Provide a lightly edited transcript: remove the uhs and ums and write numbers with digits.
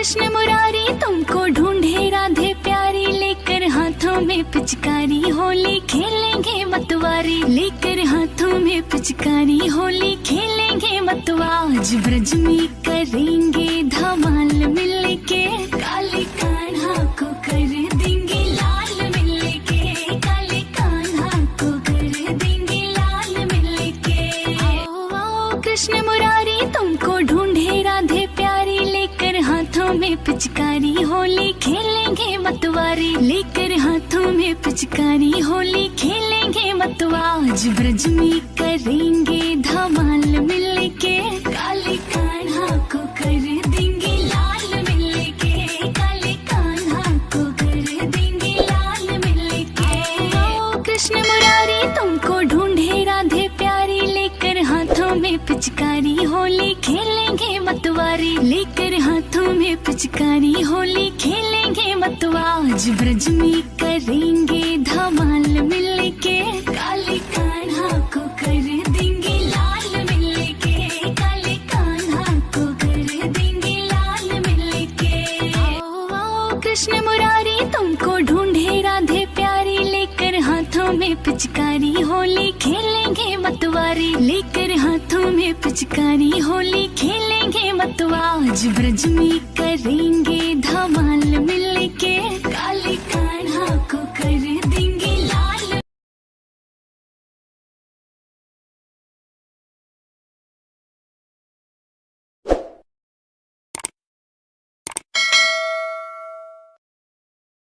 कृष्ण मुरारी तुमको ढूंढे राधे प्यारी, लेकर हाथों में पिचकारी होली खेलेंगे मतवारी, लेकर हाथों में पिचकारी होली खेलेंगे मतवाज। ब्रज में करेंगे धमाल मिलके, काले कान्हा को कर देंगे लाल मिलके, काले कान्हा को कर देंगे लाल मिलके। आओ आओ कृष्ण मुरारी तुमको ढूंढे राधे प्यारी, लेकर हाथों में पिचकारी होली खेलेंगे मतवारी, लेकर हाथों में पिचकारी होली खेलेंगे मतवाज। ब्रज में करेंगे धमाल मिलके, काले कान्हा को कर देंगे लाल मिलके, काले कान्हा को कर देंगे लाल मिलके। आओ कृष्ण मुरारी तुमको ढूंढे राधे प्यारी, लेकर हाथों में पिचकारी होली खेलेंगे मतवारी, लेकर हाथों में पिचकारी होली खेलेंगे मतवाज। ब्रज में करेंगे धमाल मिलके, काले कान्हा को कर देंगे लाल मिलके, काले कान्हा को कर देंगे लाल मिलके। आओ आओ कृष्ण मुरारी तुमको ढूंढे राधे प्यारी, लेकर हाथों में पिचकारी होली खेलेंगे मतवारी, लेकर हाथों में पिचकारी होली खेलेंगे मतवाज। ब्रज में करेंगे धमाल